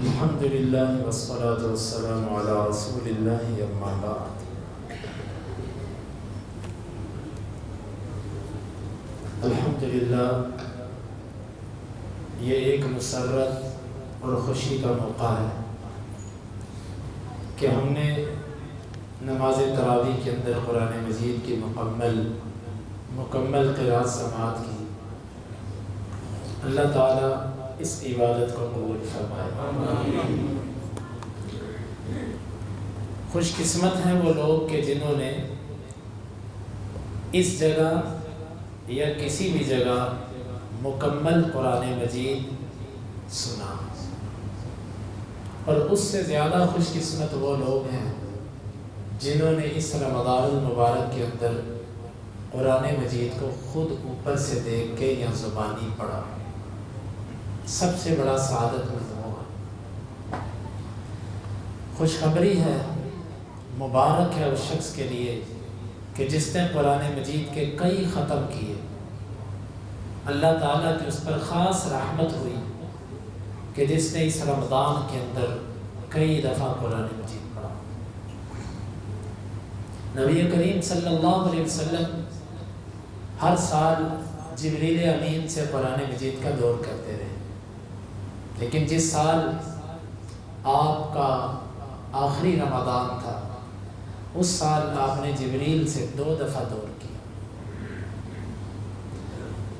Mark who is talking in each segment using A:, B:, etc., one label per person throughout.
A: الحمد للہ والصلاة والسلام علی رسول اللہ اما بعد۔ الحمدللہ یہ ایک مسرت اور خوشی کا موقع ہے کہ ہم نے نماز تراویح کے اندر قرآن مجید کی مکمل قراءت سماعت کی۔ اللہ تعالیٰ اس عبادت کو قبول فرمائے۔ خوش قسمت ہیں وہ لوگ کہ جنہوں نے اس جگہ یا کسی بھی جگہ مکمل قرآن مجید سنا، اور اس سے زیادہ خوش قسمت وہ لوگ ہیں جنہوں نے اس رمضان المبارک کے اندر قرآن مجید کو خود اوپر سے دیکھ کے یا زبانی پڑھا۔ سب سے بڑا سعادت مند ہے، خوشخبری ہے، مبارک ہے اس شخص کے لیے کہ جس نے قرآن مجید کے کئی ختم کیے۔ اللہ تعالیٰ کی اس پر خاص رحمت ہوئی کہ جس نے اس رمضان کے اندر کئی دفعہ قرآن مجید پڑھا۔ نبی کریم صلی اللہ علیہ وسلم ہر سال جبریل امین سے قرآن مجید کا دور کرتے رہے، لیکن جس سال آپ کا آخری رمضان تھا اس سال آپ نے جبریل سے 2 دفعہ دور کیا،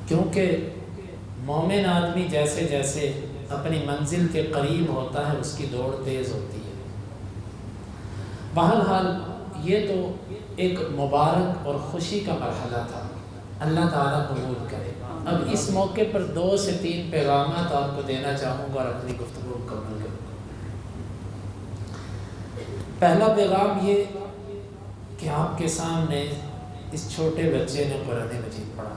A: کیونکہ مومن آدمی جیسے جیسے اپنی منزل کے قریب ہوتا ہے اس کی دوڑ تیز ہوتی ہے۔ بہرحال یہ تو ایک مبارک اور خوشی کا مرحلہ تھا، اللہ تعالیٰ قبول کرے۔ اب اس موقع پر 2 سے 3 پیغامات آپ کو دینا چاہوں گا اور اپنی گفتگو مکمل کروں گا۔ پہلا پیغام یہ کہ آپ کے سامنے اس چھوٹے بچے نے قرآن مجید پڑھا،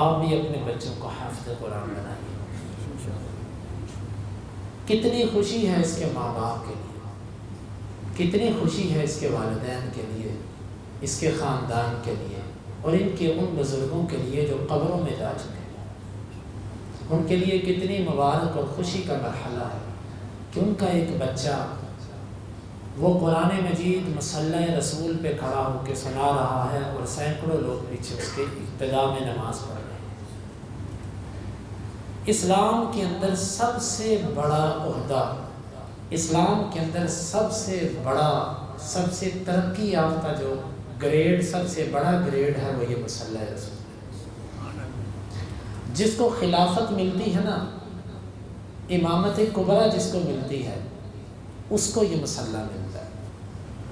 A: آپ بھی اپنے بچوں کو حافظ قرآن بنائیے۔ کتنی خوشی ہے اس کے ماں باپ کے لیے، کتنی خوشی ہے اس کے والدین کے لیے، اس کے خاندان کے لیے، اور ان کے ان بزرگوں کے لیے جو قبروں میں جا چکے ہیں۔ ان کے لیے کتنی مبارک اور خوشی کا مرحلہ ہے کہ ان کا ایک بچہ وہ قرآن مجید مصلی رسول پہ کھڑا ہو کے سنا رہا ہے اور سینکڑوں لوگ پیچھے اس کے ابتدا میں نماز پڑھ رہے ہیں۔ اسلام کے اندر سب سے بڑا عہدہ، اسلام کے اندر سب سے بڑا، سب سے ترقی یافتہ جو گریڈ، سب سے بڑا گریڈ ہے وہ یہ مصلی رسول، جس کو خلافت ملتی ہے نا، امامت کبریٰ جس کو ملتی ہے اس کو یہ مصلی ملتا ہے۔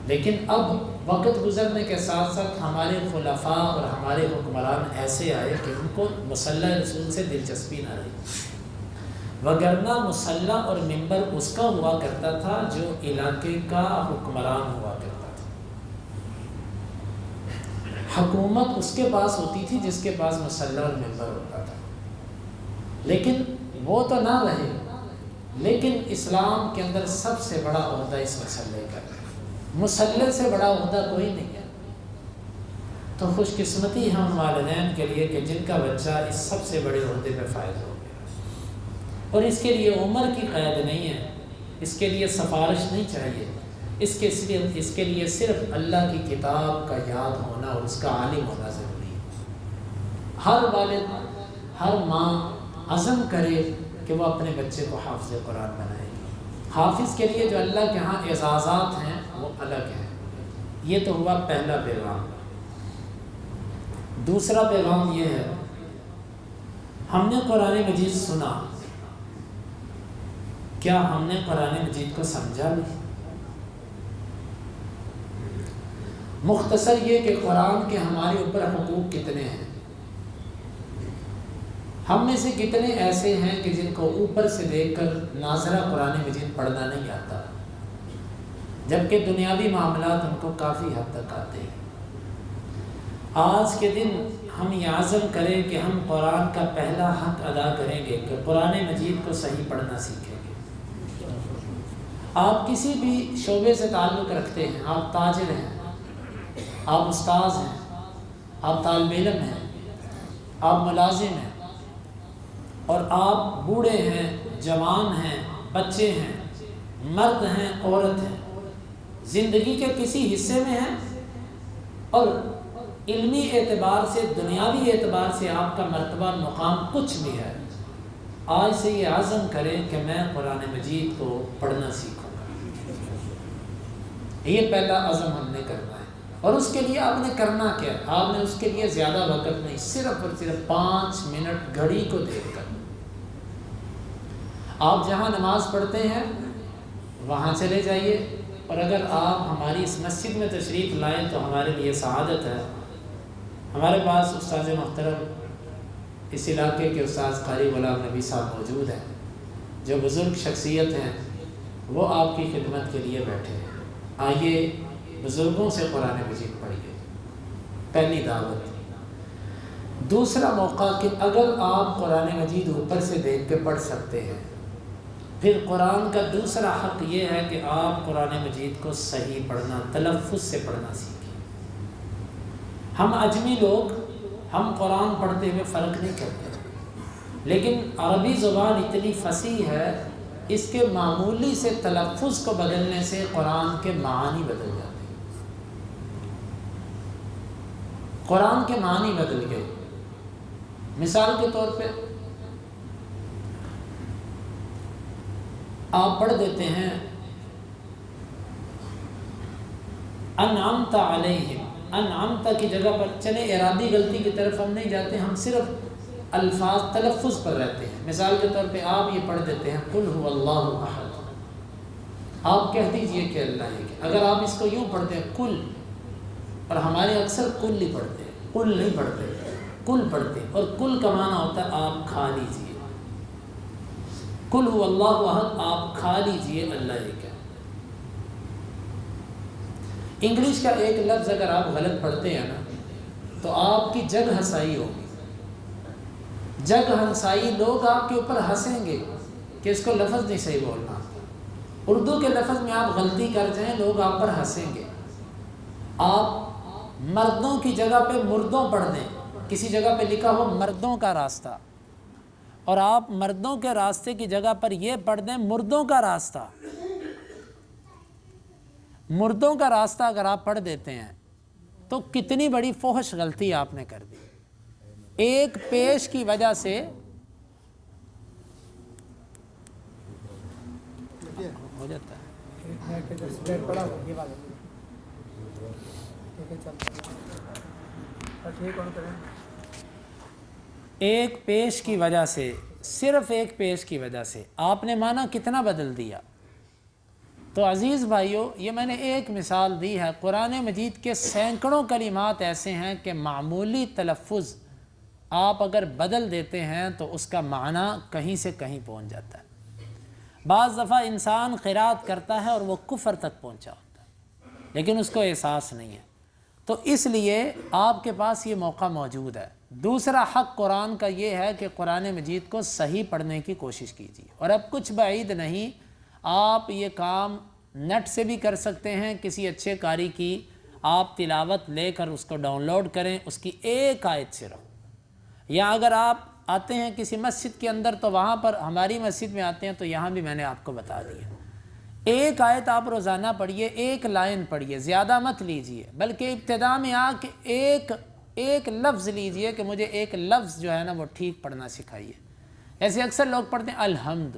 A: لیکن اب وقت گزرنے کے ساتھ ساتھ ہمارے خلفاء اور ہمارے حکمران ایسے آئے کہ ان کو مصلی رسول سے دلچسپی نہ رہی، وگرنہ مصلی اور منبر اس کا ہوا کرتا تھا جو علاقے کا حکمران ہوا کرتا تھا۔ حکومت اس کے پاس ہوتی تھی جس کے پاس مصلی اور منبر ہوتا تھا، لیکن وہ تو نہ رہے، لیکن اسلام کے اندر سب سے بڑا عہدہ اس مصلی کا ہے، مصلی سے بڑا عہدہ کوئی نہیں ہے۔ تو خوش قسمتی ہم والدین کے لیے کہ جن کا بچہ اس سب سے بڑے عہدے پہ فائز ہو گیا، اور اس کے لیے عمر کی قید نہیں ہے، اس کے لیے سفارش نہیں چاہیے، اس کے لیے صرف اللہ کی کتاب کا یاد ہونا اور اس کا عالم ہونا ضروری ہے۔ ہر والد، ہر ماں عزم کرے کہ وہ اپنے بچے کو حافظ قرآن بنائے گی۔ حافظ کے لیے جو اللہ کے ہاں اعزازات ہیں وہ الگ ہیں۔ یہ تو ہوا پہلا پیغام۔ دوسرا پیغام یہ ہے، ہم نے قرآن مجید سنا، کیا ہم نے قرآن مجید کو سمجھا بھی؟ مختصر یہ کہ قرآن کے ہمارے اوپر حقوق کتنے ہیں، ہم میں سے کتنے ایسے ہیں کہ جن کو اوپر سے دیکھ کر ناظرہ قرآن مجید پڑھنا نہیں آتا، جبکہ دنیاوی معاملات ان کو کافی حد تک آتے ہیں۔ آج کے دن ہم یہ عزم کریں کہ ہم قرآن کا پہلا حق ادا کریں گے کہ قرآن مجید کو صحیح پڑھنا سیکھیں گے۔ آپ کسی بھی شعبے سے تعلق رکھتے ہیں، آپ تاجر ہیں، آپ استاذ ہیں، آپ طالب علم ہیں، آپ ملازم ہیں، اور آپ بوڑھے ہیں، جوان ہیں، بچے ہیں، مرد ہیں، عورت ہیں، زندگی کے کسی حصے میں ہیں اور علمی اعتبار سے، دنیاوی اعتبار سے آپ کا مرتبہ مقام کچھ بھی ہے، آج سے یہ عزم کریں کہ میں قرآن مجید کو پڑھنا سیکھوں گا۔ یہ پہلا عزم ہم نے کرنا ہے۔ اور اس کے لیے آپ نے کرنا کیا؟ آپ نے اس کے لیے زیادہ وقت نہیں، صرف اور صرف 5 منٹ گھڑی کو دیکھ کر آپ جہاں نماز پڑھتے ہیں وہاں چلے جائیے، اور اگر آپ ہماری اس مسجد میں تشریف لائیں تو ہمارے لیے سعادت ہے۔ ہمارے پاس استاد محترم اس علاقے کے استاد قاری غلام نبی صاحب موجود ہیں، جو بزرگ شخصیت ہیں، وہ آپ کی خدمت کے لیے بیٹھے ہیں۔ آئیے بزرگوں سے قرآن مجید پڑھیے، پہلی دعوت۔ دوسرا موقع کہ اگر آپ قرآن مجید اوپر سے دیکھ کے پڑھ سکتے ہیں، پھر قرآن کا دوسرا حق یہ ہے کہ آپ قرآن مجید کو صحیح پڑھنا، تلفظ سے پڑھنا سیکھیں۔ ہم اجمی لوگ، ہم قرآن پڑھتے ہوئے فرق نہیں کرتے، لیکن عربی زبان اتنی فصیح ہے، اس کے معمولی سے تلفظ کو بدلنے سے قرآن کے معانی بدل جاتے ہیں۔ قرآن کے معنی بدل گئے۔ مثال کے طور پہ آپ پڑھ دیتے ہیں انعمت علیہم، انعمت کی جگہ پر چلے، اعرابی غلطی کی طرف ہم نہیں جاتے، ہم صرف الفاظ تلفظ پر رہتے ہیں۔ مثال کے طور پہ آپ یہ پڑھ دیتے ہیں قل هو اللہ احد، آپ کہہ دیجئے کہ اللہ ایک ہے۔ اگر آپ اس کو یوں پڑھتے ہیں کل، اور ہمارے اکثر کل نہیں پڑھتے، کل نہیں پڑھتے، کل پڑھتے، اور کل کا معنی ہوتا ہے آپ کھا لیجئے۔ قل هو اللہ احد، آپ کھا لیجئے اللہ ایک ہے۔ انگلش کا ایک لفظ اگر آپ غلط پڑھتے ہیں نا تو آپ کی جگ ہنسائی ہوگی، جگ ہنسائی، لوگ آپ کے اوپر ہنسیں گے کہ اس کو لفظ نہیں صحیح بولنا۔ اردو کے لفظ میں آپ غلطی کر جائیں، لوگ آپ پر ہنسیں گے۔ آپ مردوں کی جگہ پہ مردوں پڑھ دیں، کسی جگہ پہ لکھا ہو مردوں کا راستہ، اور آپ مردوں کے راستے کی جگہ پر یہ پڑھ دیں مردوں کا راستہ۔ مردوں کا راستہ اگر آپ پڑھ دیتے ہیں تو کتنی بڑی فحش غلطی آپ نے کر دی۔ ایک پیش کی وجہ سے ہو جاتا ہے، ایک پیش کی وجہ سے، صرف ایک پیش کی وجہ سے آپ نے معنی کتنا بدل دیا۔ تو عزیز بھائیوں، یہ میں نے ایک مثال دی ہے، قرآن مجید کے سینکڑوں کلمات ایسے ہیں کہ معمولی تلفظ آپ اگر بدل دیتے ہیں تو اس کا معنی کہیں سے کہیں پہنچ جاتا ہے۔ بعض دفعہ انسان قرات کرتا ہے اور وہ کفر تک پہنچا ہوتا ہے، لیکن اس کو احساس نہیں ہے۔ تو اس لیے آپ کے پاس یہ موقع موجود ہے۔ دوسرا حق قرآن کا یہ ہے کہ قرآن مجید کو صحیح پڑھنے کی کوشش کیجیے، اور اب کچھ بعید نہیں، آپ یہ کام نیٹ سے بھی کر سکتے ہیں، کسی اچھے قاری کی آپ تلاوت لے کر اس کو ڈاؤن لوڈ کریں، اس کی ایک آیت صرف، یا اگر آپ آتے ہیں کسی مسجد کے اندر تو وہاں پر، ہماری مسجد میں آتے ہیں تو یہاں بھی میں نے آپ کو بتا دیا، ایک آیت آپ روزانہ پڑھیے، ایک لائن پڑھیے، زیادہ مت لیجئے، بلکہ ابتدا میں آ کے ایک لفظ لیجئے کہ مجھے ایک لفظ جو ہے نا وہ ٹھیک پڑھنا سکھائیے۔ ایسے اکثر لوگ پڑھتے ہیں الحمد،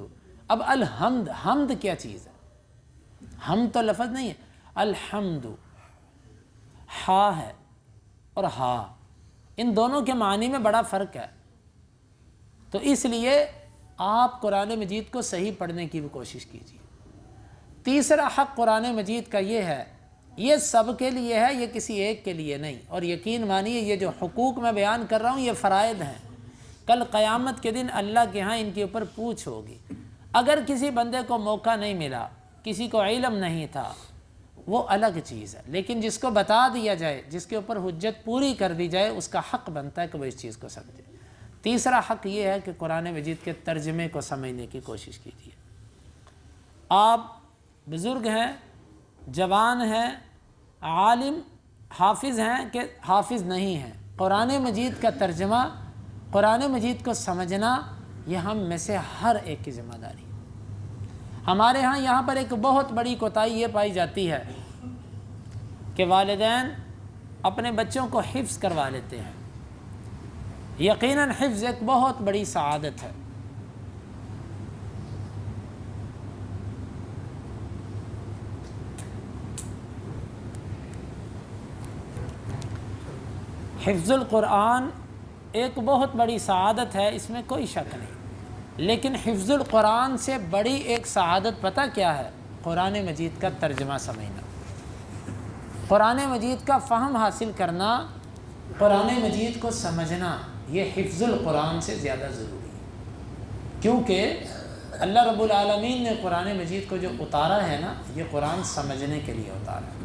A: اب الحمد، حمد کیا چیز ہے؟ ہم تو لفظ نہیں ہے، الحمد ہا ہے اور ہا، ان دونوں کے معنی میں بڑا فرق ہے۔ تو اس لیے آپ قرآن مجید کو صحیح پڑھنے کی بھی کوشش کیجیے۔ تیسرا حق قرآن مجید کا یہ ہے، یہ سب کے لیے ہے، یہ کسی ایک کے لیے نہیں، اور یقین مانیے یہ جو حقوق میں بیان کر رہا ہوں یہ فرائض ہیں، کل قیامت کے دن اللہ کے ہاں ان کے اوپر پوچھ ہوگی۔ اگر کسی بندے کو موقع نہیں ملا، کسی کو علم نہیں تھا، وہ الگ چیز ہے، لیکن جس کو بتا دیا جائے، جس کے اوپر حجت پوری کر دی جائے، اس کا حق بنتا ہے کہ وہ اس چیز کو سمجھے۔ تیسرا حق یہ ہے کہ قرآن مجید کے ترجمے کو سمجھنے کی کوشش کیجیے۔ آپ بزرگ ہیں، جوان ہیں، عالم، حافظ ہیں کہ حافظ نہیں ہیں، قرآن مجید کا ترجمہ، قرآن مجید کو سمجھنا یہ ہم میں سے ہر ایک کی ذمہ داری. ہمارے ہاں یہاں پر ایک بہت بڑی کوتاہی یہ پائی جاتی ہے کہ والدین اپنے بچوں کو حفظ کروا لیتے ہیں. یقیناً حفظ ایک بہت بڑی سعادت ہے. حفظ القرآن ایک بہت بڑی سعادت ہے، اس میں کوئی شک نہیں. لیکن حفظ القرآن سے بڑی ایک سعادت پتہ کیا ہے؟ قرآن مجید کا ترجمہ سمجھنا، قرآن مجید کا فہم حاصل کرنا، قرآن مجید کو سمجھنا. یہ حفظ القرآن سے زیادہ ضروری ہے، کیونکہ اللہ رب العالمین نے قرآن مجید کو جو اتارا ہے نا، یہ قرآن سمجھنے کے لیے اتارا ہے.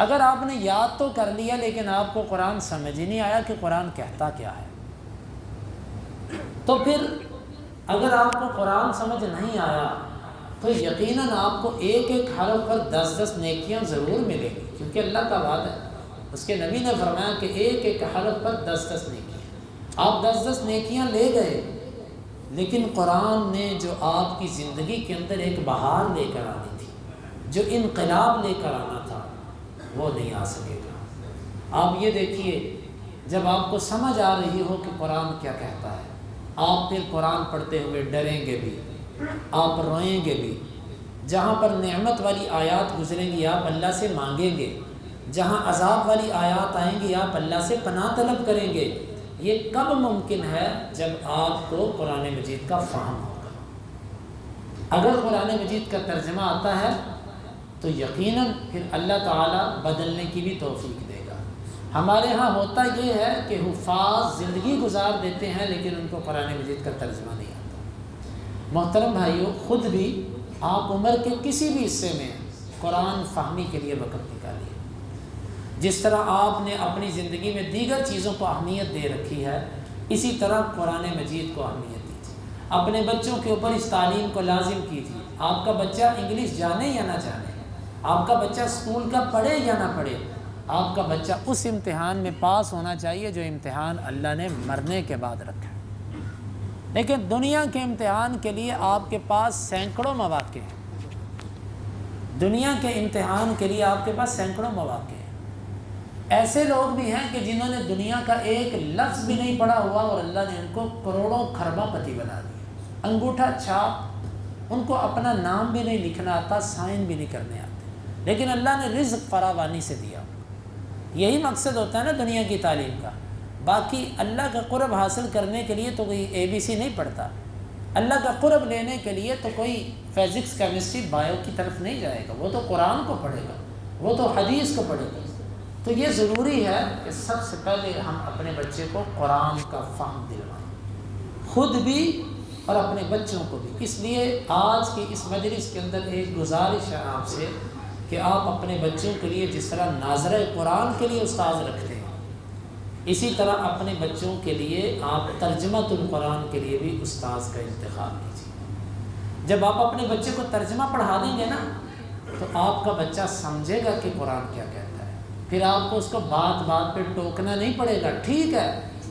A: اگر آپ نے یاد تو کر لیا لیکن آپ کو قرآن سمجھ ہی نہیں آیا کہ قرآن کہتا کیا ہے، تو پھر اگر آپ کو قرآن سمجھ نہیں آیا تو یقیناً آپ کو ایک ایک حرف پر 10 نیکیاں ضرور ملیں گی، کیونکہ اللہ کا وعدہ ہے. اس کے نبی نے فرمایا کہ ایک ایک حرف پر 10 نیکیاں. آپ 10 نیکیاں لے گئے، لیکن قرآن نے جو آپ کی زندگی کے اندر ایک بہار لے کر آنی تھی، جو انقلاب لے کر آنا تھا، وہ نہیں آ سکے گا. آپ یہ دیکھیے، جب آپ کو سمجھ آ رہی ہو کہ قرآن کیا کہتا ہے، آپ پھر قرآن پڑھتے ہوئے ڈریں گے بھی، آپ روئیں گے بھی. جہاں پر نعمت والی آیات گزریں گی آپ اللہ سے مانگیں گے، جہاں عذاب والی آیات آئیں گی آپ اللہ سے پناہ طلب کریں گے. یہ کب ممکن ہے؟ جب آپ کو قرآن مجید کا فہم ہوگا. اگر قرآن مجید کا ترجمہ آتا ہے تو یقیناً پھر اللہ تعالیٰ بدلنے کی بھی توفیق دے گا. ہمارے ہاں ہوتا یہ ہے کہ حفاظ زندگی گزار دیتے ہیں لیکن ان کو قرآن مجید کا ترجمہ نہیں آتا. محترم بھائیوں، خود بھی آپ عمر کے کسی بھی حصے میں قرآن فہمی کے لیے وقت نکالیے. جس طرح آپ نے اپنی زندگی میں دیگر چیزوں کو اہمیت دے رکھی ہے، اسی طرح قرآن مجید کو اہمیت دیجیے. اپنے بچوں کے اوپر اس تعلیم کو لازم کیجیے. آپ کا بچہ انگلش جانے یا نہ جانے، آپ کا بچہ اسکول کا پڑھے یا نہ پڑھے، آپ کا بچہ اس امتحان میں پاس ہونا چاہیے جو امتحان اللہ نے مرنے کے بعد رکھا ہے. لیکن دنیا کے امتحان کے لیے آپ کے پاس سینکڑوں مواقع ہیں. دنیا کے امتحان کے لیے آپ کے پاس سینکڑوں مواقع ہیں. ایسے لوگ بھی ہیں کہ جنہوں نے دنیا کا ایک لفظ بھی نہیں پڑھا ہوا اور اللہ نے ان کو کروڑوں خربہ پتی بنا دیا. انگوٹھا چھاپ، ان کو اپنا نام بھی نہیں لکھنا آتا، سائن بھی نہیں کرنے آتے، لیکن اللہ نے رزق فراوانی سے دیا. یہی مقصد ہوتا ہے نا دنیا کی تعلیم کا. باقی اللہ کا قرب حاصل کرنے کے لیے تو کوئی ABC نہیں پڑھتا. اللہ کا قرب لینے کے لیے تو کوئی فزکس، کیمسٹری، بایو کی طرف نہیں جائے گا. وہ تو قرآن کو پڑھے گا، وہ تو حدیث کو پڑھے گا. تو یہ ضروری ہے کہ سب سے پہلے ہم اپنے بچے کو قرآن کا فہم دلوائیں، خود بھی اور اپنے بچوں کو بھی. اس لیے آج کی اس مجلس کے اندر ایک گزارش ہے آپ سے کہ آپ اپنے بچوں کے لیے جس طرح ناظرہ قرآن کے لیے استاذ رکھتے ہیں، اسی طرح اپنے بچوں کے لیے آپ ترجمۃ القرآن کے لیے بھی استاذ کا انتخاب کیجیے. جب آپ اپنے بچے کو ترجمہ پڑھا دیں گے نا تو آپ کا بچہ سمجھے گا کہ قرآن کیا کہتا ہے. پھر آپ کو اس کو بات بات پہ ٹوکنا نہیں پڑے گا. ٹھیک ہے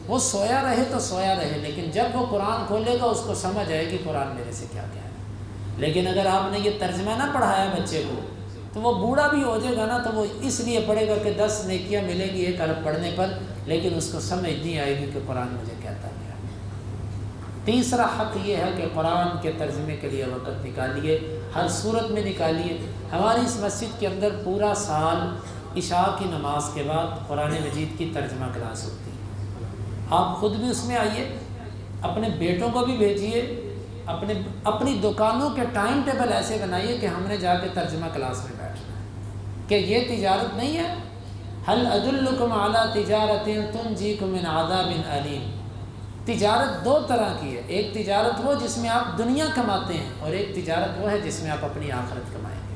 A: وہ سویا رہے تو سویا رہے، لیکن جب وہ قرآن کھولے گا اس کو سمجھ آئے گی قرآن میرے سے کیا کہہ رہا ہے. لیکن اگر آپ نے یہ ترجمہ نہ پڑھایا بچے کو تو وہ بوڑھا بھی ہو جائے گا نا تو وہ اس لیے پڑھے گا کہ 10 نیکیاں ملیں گی ایک حرف پڑھنے پر، لیکن اس کو سمجھ نہیں آئے گی کہ قرآن مجھے کہتا کیا ہے. تیسرا حق یہ ہے کہ قرآن کے ترجمے کے لیے وقت نکالیے، ہر صورت میں نکالیے. ہماری اس مسجد کے اندر پورا سال عشاء کی نماز کے بعد قرآن مجید کی ترجمہ کلاس ہوتی ہے. آپ خود بھی اس میں آئیے، اپنے بیٹوں کو بھی بھیجیے. اپنی دکانوں کے ٹائم ٹیبل ایسے بنائیے کہ ہم نے جا کے ترجمہ کلاس میں بیٹھنا ہے، کہ یہ تجارت نہیں ہے. هل ادلکم علی تجارت تنجیکم من عذاب علیم. تجارت دو طرح کی ہے، ایک تجارت وہ جس میں آپ دنیا کماتے ہیں اور ایک تجارت وہ ہے جس میں آپ اپنی آخرت کمائیں گے.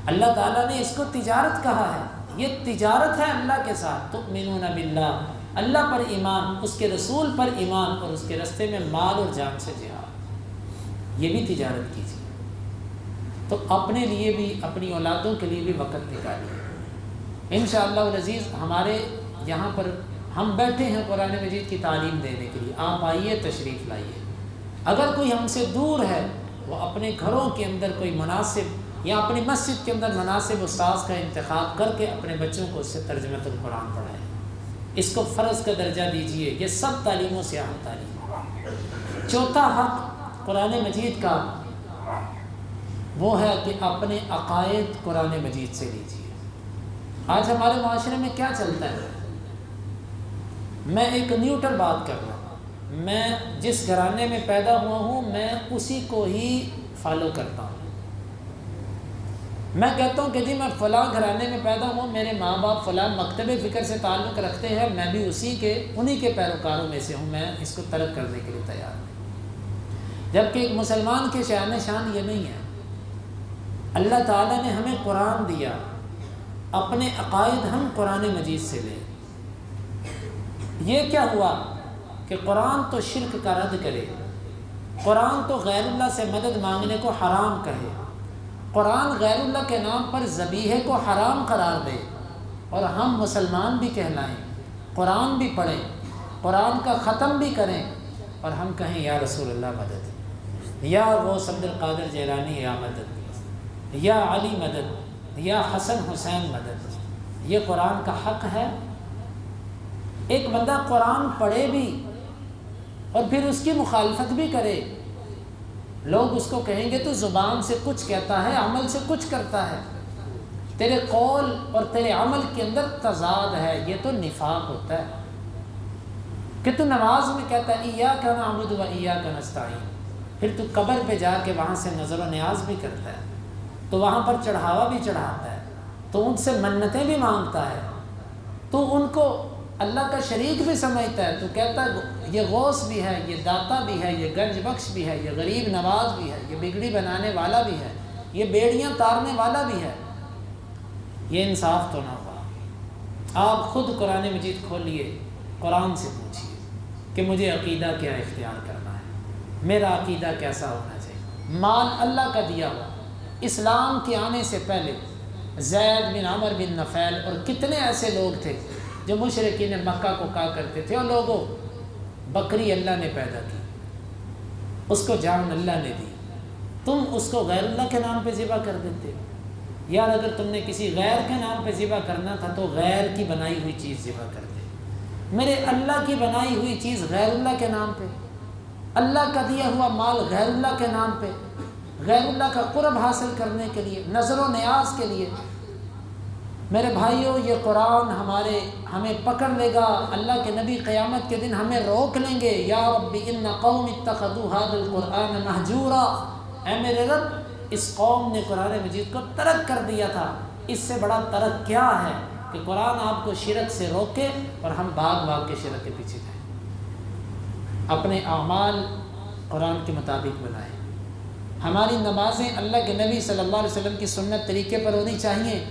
A: اللہ تعالیٰ نے اس کو تجارت کہا ہے. یہ تجارت ہے اللہ کے ساتھ. تؤمنون باللہ، اللہ پر ایمان، اس کے رسول پر ایمان، اور اس کے رستے میں مال اور جان سے جہاد. یہ بھی تجارت کیجیے. تو اپنے لیے بھی اپنی اولادوں کے لیے بھی وقت نکالیے. انشاءاللہ العزیز ہمارے یہاں پر ہم بیٹھے ہیں قرآن مجید کی تعلیم دینے کے لیے. آپ آئیے، تشریف لائیے. اگر کوئی ہم سے دور ہے وہ اپنے گھروں کے اندر کوئی مناسب یا اپنی مسجد کے اندر مناسب استاذ کا انتخاب کر کے اپنے بچوں کو اس سے ترجمۃ القرآن پڑھائیں، اس کو فرض کا درجہ دیجیے۔ یہ سب تعلیموں سے اہم تعلیم ہے۔ چوتھا حق قرآن مجید کا وہ ہے کہ اپنے عقائد قرآن مجید سے لیجیے۔ آج ہمارے معاشرے میں کیا چلتا ہے؟ میں ایک نیوٹرل بات کر رہا ہوں، میں جس گھرانے میں پیدا ہوا ہوں میں اسی کو ہی فالو کرتا ہوں۔ میں کہتا ہوں کہ جی میں فلاں گھرانے میں پیدا ہوا، میرے ماں باپ فلاں مکتب فکر سے تعلق رکھتے ہیں، میں بھی انہی کے پیروکاروں میں سے ہوں، میں اس کو ترک کرنے کے لیے تیار ہوں۔ جبکہ ایک مسلمان کے شان شان یہ نہیں ہے۔ اللہ تعالیٰ نے ہمیں قرآن دیا، اپنے عقائد ہم قرآن مجید سے لیں۔ یہ کیا ہوا کہ قرآن تو شرک کا رد کرے، قرآن تو غیر اللہ سے مدد مانگنے کو حرام کہے، قرآن غیر اللہ کے نام پر ذبیحے کو حرام قرار دے، اور ہم مسلمان بھی کہلائیں، قرآن بھی پڑھیں، قرآن کا ختم بھی کریں، اور ہم کہیں یا رسول اللہ مدد، یا غوث عبد القادر جیلانی یا مدد، یا علی مدد، یا حسن حسین مدد۔ یہ قرآن کا حق ہے؟ ایک بندہ قرآن پڑھے بھی اور پھر اس کی مخالفت بھی کرے، لوگ اس کو کہیں گے تو زبان سے کچھ کہتا ہے، عمل سے کچھ کرتا ہے، تیرے قول اور تیرے عمل کے اندر تضاد ہے، یہ تو نفاق ہوتا ہے۔ کہ تو نماز میں کہتا ہے ایاک نعبد و ایاک نستعین، پھر تو قبر پہ جا کے وہاں سے نظر و نیاز بھی کرتا ہے، تو وہاں پر چڑھاوا بھی چڑھاتا ہے، تو ان سے منتیں بھی مانگتا ہے، تو ان کو اللہ کا شریک بھی سمجھتا ہے، تو کہتا ہے یہ غوث بھی ہے، یہ داتا بھی ہے، یہ گنج بخش بھی ہے، یہ غریب نواز بھی ہے، یہ بگڑی بنانے والا بھی ہے، یہ بیڑیاں تارنے والا بھی ہے۔ یہ انصاف تو نہ ہوا۔ آپ خود قرآن مجید کھولیے، قرآن سے پوچھیے کہ مجھے عقیدہ کیا اختیار کرنا ہے، میرا عقیدہ کیسا ہونا چاہیے۔ مال اللہ کا دیا ہوا، اسلام کے آنے سے پہلے زید بن عمر بن نفیل اور کتنے ایسے لوگ تھے جو مشرکین مکہ کو کہا کرتے تھے، اور لوگوں بکری اللہ نے پیدا کی، اس کو جان اللہ نے دی، تم اس کو غیر اللہ کے نام پہ ذبح کر دیتے۔ یار اگر تم نے کسی غیر کے نام پہ ذبح کرنا تھا تو غیر کی بنائی ہوئی چیز ذبح کر دے۔ میرے اللہ کی بنائی ہوئی چیز غیر اللہ کے نام پہ، اللہ کا دیا ہوا مال غیر اللہ کے نام پہ، غیر اللہ کا قرب حاصل کرنے کے لیے، نظر و نیاز کے لیے۔ میرے بھائیوں، یہ قرآن ہمیں پکڑ لے گا، اللہ کے نبی قیامت کے دن ہمیں روک لیں گے۔ یا رب ان قوم اتخذوا هذا القرآن مہجورا، اے میرے رب اس قوم نے قرآن مجید کو ترک کر دیا تھا۔ اس سے بڑا ترک کیا ہے کہ قرآن آپ کو شرک سے روکے اور ہم بھاگ بھاگ کے شرک کے پیچھے جائیں۔ اپنے اعمال قرآن کے مطابق بنائیں۔ ہماری نمازیں اللہ کے نبی صلی اللہ علیہ وسلم کی سنت طریقے پر ہونی چاہیے۔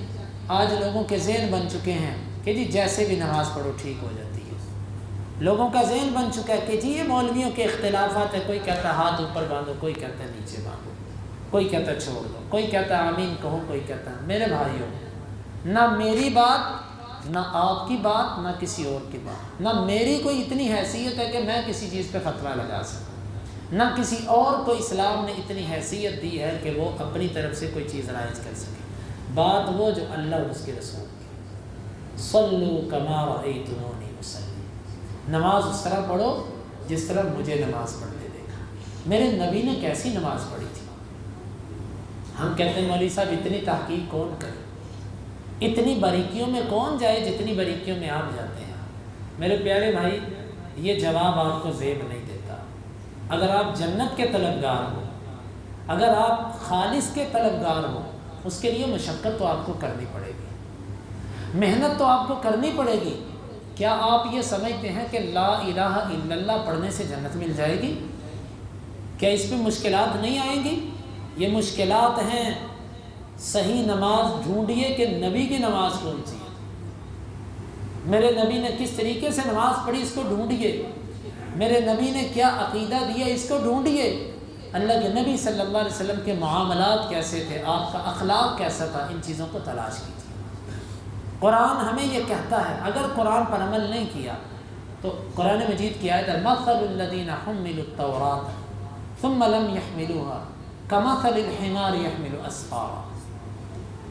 A: آج لوگوں کے ذہن بن چکے ہیں کہ جی جیسے بھی نماز پڑھو ٹھیک ہو جاتی ہے۔ لوگوں کا ذہن بن چکا ہے کہ جی یہ مولویوں کے اختلافات ہیں، کوئی کہتا ہے ہاتھ اوپر باندھو، کوئی کہتا ہے نیچے باندھو، کوئی کہتا ہے چھوڑ دو، کوئی کہتا ہے آمین کہو، کوئی کہتا ہے۔ میرے بھائیوں، نہ میری بات، نہ آپ کی بات، نہ کسی اور کی بات، نہ میری کوئی اتنی حیثیت ہے کہ میں کسی چیز پہ فتویٰ لگا سکوں، نہ کسی اور کو اسلام نے اتنی حیثیت دی ہے کہ وہ اپنی طرف سے کوئی چیز رائج کر سکے۔ بات وہ جو اللہ اور اس کے رسول کی۔ صلو کما رأیتمونی اصلی، نماز اس طرح پڑھو جس طرح مجھے نماز پڑھتے دیکھا۔ میرے نبی نے کیسی نماز پڑھی تھی؟ ہم کہتے ہیں مولوی صاحب اتنی تحقیق کون کرے، اتنی باریکیوں میں کون جائے جتنی باریکیوں میں آپ جاتے ہیں۔ میرے پیارے بھائی، یہ جواب آپ کو زیب نہیں دیتا۔ اگر آپ جنت کے طلبگار ہو، اگر آپ خالص کے طلبگار ہو، اس کے لیے مشقت تو آپ کو کرنی پڑے گی، محنت تو آپ کو کرنی پڑے گی۔ کیا آپ یہ سمجھتے ہیں کہ لا الہ الا اللہ پڑھنے سے جنت مل جائے گی؟ کیا اس پہ مشکلات نہیں آئیں گی؟ یہ مشکلات ہیں۔ صحیح نماز ڈھونڈیے کہ نبی کی نماز کون سی ہے، میرے نبی نے کس طریقے سے نماز پڑھی اس کو ڈھونڈیے، میرے نبی نے کیا عقیدہ دیا اس کو ڈھونڈیے، اللہ کے نبی صلی اللہ علیہ وسلم کے معاملات کیسے تھے، آپ کا اخلاق کیسا تھا، ان چیزوں کو تلاش کیجیے۔ قرآن ہمیں یہ کہتا ہے، اگر قرآن پر عمل نہیں کیا تو قرآن مجید کی آیت مثل الذین حملوا التوراۃ ثم لم يحملوها كمثل الحمار يحمل اسفارا۔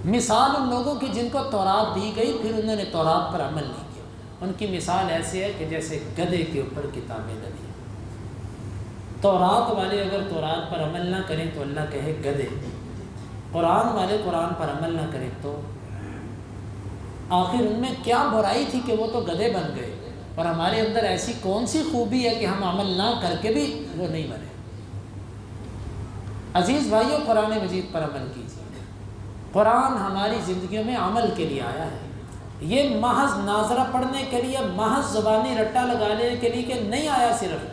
A: مثال ان لوگوں کی جن کو تورات دی گئی پھر انہوں نے تورات پر عمل نہیں کیا، ان کی مثال ایسی ہے کہ جیسے گدھے کے اوپر کتابیں لدی۔ تورات والے اگر تورات پر عمل نہ کریں تو اللہ کہے گدھے، قرآن والے قرآن پر عمل نہ کریں تو آخر ان میں کیا برائی تھی کہ وہ تو گدھے بن گئے، اور ہمارے اندر ایسی کون سی خوبی ہے کہ ہم عمل نہ کر کے بھی وہ نہیں بنے۔ عزیز بھائیو، قرآن مجید پر عمل کیجیے۔ قرآن ہماری زندگیوں میں عمل کے لیے آیا ہے، یہ محض ناظرہ پڑھنے کے لیے، محض زبانی رٹا لگانے کے لیے کہ نہیں آیا۔ صرف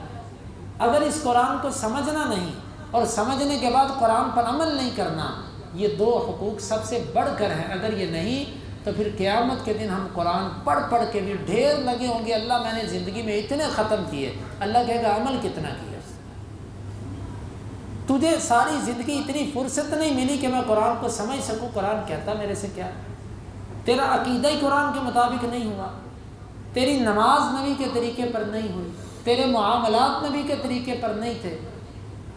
A: اگر اس قرآن کو سمجھنا نہیں اور سمجھنے کے بعد قرآن پر عمل نہیں کرنا، یہ دو حقوق سب سے بڑھ کر ہیں۔ اگر یہ نہیں تو پھر قیامت کے دن ہم قرآن پڑھ کے بھی ڈھیر لگے ہوں گے، اللہ میں نے زندگی میں اتنے ختم کیے، اللہ کہے گا عمل کتنا کیا؟ تجھے ساری زندگی اتنی فرصت نہیں ملی کہ میں قرآن کو سمجھ سکوں، قرآن کہتا میرے سے کیا؟ تیرا عقیدہ ہی قرآن کے مطابق نہیں ہوا، تیری نماز نبی کے طریقے پر نہیں ہوئی، تیرے معاملات نبی کے طریقے پر نہیں تھے،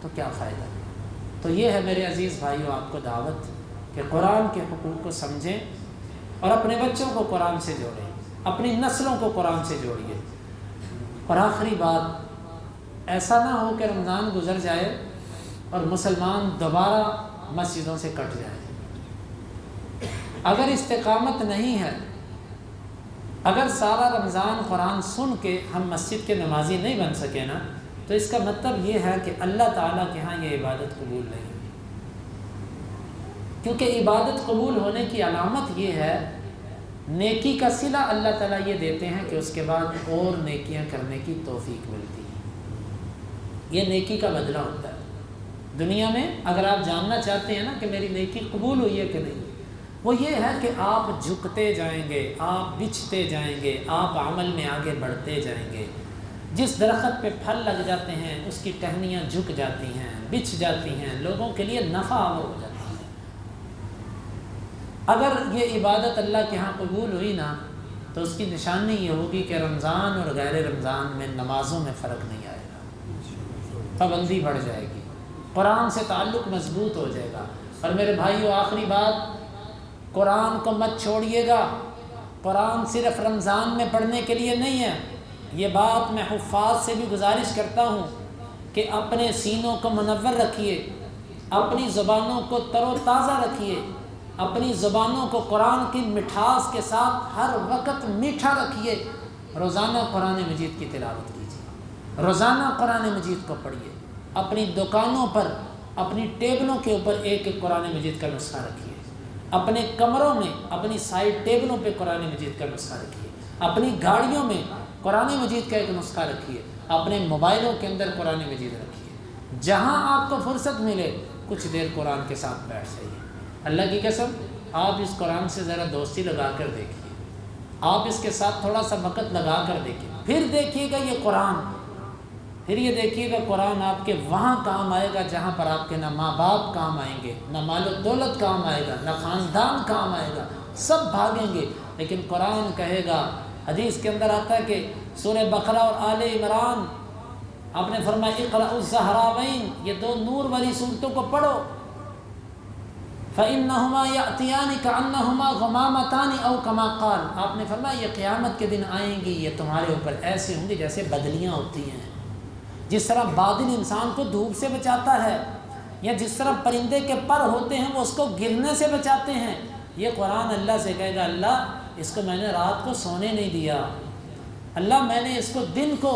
A: تو کیا فائدہ؟ تو یہ ہے میرے عزیز بھائیوں آپ کو دعوت کہ قرآن کے حقوق کو سمجھیں اور اپنے بچوں کو قرآن سے جوڑیں، اپنی نسلوں کو قرآن سے جوڑیے۔ اور آخری بات، ایسا نہ ہو کہ رمضان گزر جائے اور مسلمان دوبارہ مسجدوں سے کٹ جائیں۔ اگر استقامت نہیں ہے، اگر سارا رمضان قرآن سن کے ہم مسجد کے نمازی نہیں بن سکے نا، تو اس کا مطلب یہ ہے کہ اللہ تعالیٰ کے ہاں یہ عبادت قبول نہیں ہوئی۔ کیونکہ عبادت قبول ہونے کی علامت یہ ہے، نیکی کا صلہ اللہ تعالیٰ یہ دیتے ہیں کہ اس کے بعد اور نیکیاں کرنے کی توفیق ملتی ہے۔ یہ نیکی کا بدلہ ہوتا ہے دنیا میں۔ اگر آپ جاننا چاہتے ہیں نا کہ میری نیکی قبول ہوئی ہے کہ نہیں، وہ یہ ہے کہ آپ جھکتے جائیں گے، آپ بچھتے جائیں گے، آپ عمل میں آگے بڑھتے جائیں گے۔ جس درخت پہ پھل لگ جاتے ہیں اس کی ٹہنیاں جھک جاتی ہیں، بچھ جاتی ہیں، لوگوں کے لیے نفع آور ہو جاتی ہے۔ اگر یہ عبادت اللہ کے ہاں قبول ہوئی نا، تو اس کی نشانی یہ ہوگی کہ رمضان اور غیر رمضان میں نمازوں میں فرق نہیں آئے گا، پابندی بڑھ جائے گی، قرآن سے تعلق مضبوط ہو جائے گا۔ اور میرے بھائیو، آخری بات، قرآن کو مت چھوڑیے گا۔ قرآن صرف رمضان میں پڑھنے کے لیے نہیں ہے۔ یہ بات میں حفاظ سے بھی گزارش کرتا ہوں کہ اپنے سینوں کو منور رکھیے، اپنی زبانوں کو تر و تازہ رکھیے، اپنی زبانوں کو قرآن کی مٹھاس کے ساتھ ہر وقت میٹھا رکھیے۔ روزانہ قرآن مجید کی تلاوت کیجیے، روزانہ قرآن مجید کو پڑھیے، اپنی دکانوں پر، اپنی ٹیبلوں کے اوپر ایک ایک قرآن مجید کا نسخہ رکھیے، اپنے کمروں میں اپنی سائڈ ٹیبلوں پہ قرآن مجید کا نسخہ رکھیے، اپنی گاڑیوں میں قرآن مجید کا ایک نسخہ رکھیے، اپنے موبائلوں کے اندر قرآن مجید رکھیے۔ جہاں آپ کو فرصت ملے کچھ دیر قرآن کے ساتھ بیٹھ جائیے۔ اللہ کی قسم، آپ اس قرآن سے ذرا دوستی لگا کر دیکھیے، آپ اس کے ساتھ تھوڑا سا وقت لگا کر دیکھیے، پھر دیکھیے گا یہ قرآن، پھر یہ دیکھیے گا قرآن آپ کے وہاں کام آئے گا جہاں پر آپ کے نہ ماں باپ کام آئیں گے، نہ مال و دولت کام آئے گا، نہ خاندان کام آئے گا، سب بھاگیں گے، لیکن قرآن کہے گا۔ حدیث کے اندر آتا ہے کہ سورہ بقرہ اور آل عمران، آپ نے فرمایا اقرأ الزہراوین، یہ دو نور والی صورتوں کو پڑھو، فَإِنَّهُمَا يَأْتِيَانِ كَأَنَّهُمَا غَمَامَتَانِ أَوْ كَمَا قَالَ، آپ نے فرمایا یہ قیامت کے دن آئیں گی، یہ تمہارے اوپر ایسے ہوں گے جیسے بدلیاں ہوتی ہیں۔ جس طرح بادل انسان کو دھوپ سے بچاتا ہے، یا جس طرح پرندے کے پر ہوتے ہیں وہ اس کو گرنے سے بچاتے ہیں، یہ قرآن اللہ سے کہے گا اللہ اس کو میں نے رات کو سونے نہیں دیا، اللہ میں نے اس کو دن کو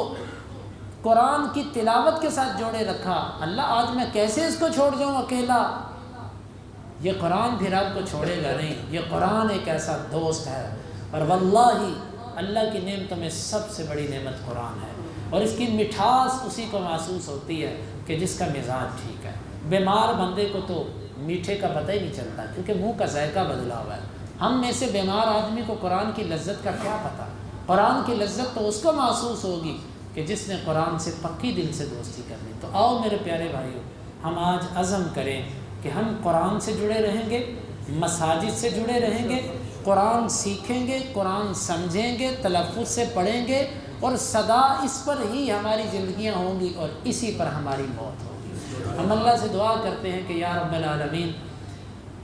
A: قرآن کی تلاوت کے ساتھ جوڑے رکھا، اللہ آج میں کیسے اس کو چھوڑ جاؤں اکیلا؟ یہ قرآن پھر آپ کو چھوڑے گا نہیں، یہ قرآن ایک ایسا دوست ہے، اور واللہ اللہ کی نعمتوں میں سب سے بڑی نعمت قرآن ہے، اور اس کی مٹھاس اسی کو محسوس ہوتی ہے کہ جس کا مزاج ٹھیک ہے۔ بیمار بندے کو تو میٹھے کا پتہ ہی نہیں چلتا کیونکہ منہ کا ذائقہ بدلا ہوا ہے۔ ہم میں سے بیمار آدمی کو قرآن کی لذت کا کیا پتہ؟ قرآن کی لذت تو اس کو محسوس ہوگی کہ جس نے قرآن سے پکی دل سے دوستی کرنی۔ تو آؤ میرے پیارے بھائیوں، ہم آج عزم کریں کہ ہم قرآن سے جڑے رہیں گے، مساجد سے جڑے رہیں گے، قرآن سیکھیں گے، قرآن سمجھیں گے، تلفظ سے پڑھیں گے، اور سدا اس پر ہی ہماری زندگیاں ہوں گی اور اسی پر ہماری موت ہوگی۔ ہم اللہ سے دعا کرتے ہیں کہ یا رب العالمین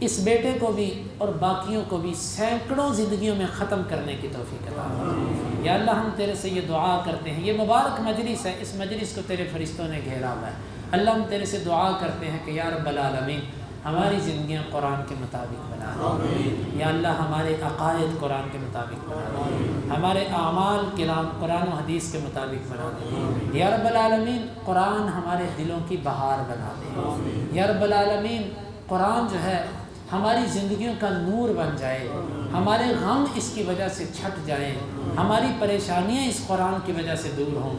A: اس بیٹے کو بھی اور باقیوں کو بھی سینکڑوں زندگیوں میں ختم کرنے کی توفیق عطا فرما۔ یا اللہ ہم تیرے سے یہ دعا کرتے ہیں، یہ مبارک مجلس ہے، اس مجلس کو تیرے فرشتوں نے گھیرا ہوا ہے، اللہ ہم تیرے سے دعا کرتے ہیں کہ یا رب العالمین ہماری زندگیاں قرآن کے مطابق بنا دے، یا اللہ ہمارے عقائد قرآن کے مطابق بنا دے، ہمارے اعمال قرآن و حدیث کے مطابق بنا دے، یا رب العالمین قرآن ہمارے دلوں کی بہار بنا دے، یا رب العالمین قرآن جو ہے ہماری زندگیوں کا نور بن جائے، ہمارے غم اس کی وجہ سے چھٹ جائیں، ہماری پریشانیاں اس قرآن کی وجہ سے دور ہوں۔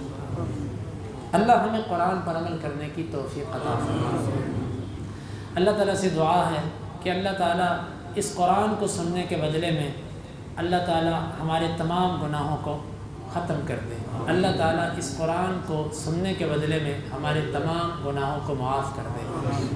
A: اللہ ہمیں قرآن پر عمل کرنے کی توفیق عطا فرما۔ اللہ تعالیٰ سے دعا ہے کہ اللہ تعالیٰ اس قرآن کو سننے کے بدلے میں اللہ تعالیٰ ہمارے تمام گناہوں کو ختم کر دے، اللہ تعالیٰ اس قرآن کو سننے کے بدلے میں ہمارے تمام گناہوں کو معاف کر دے۔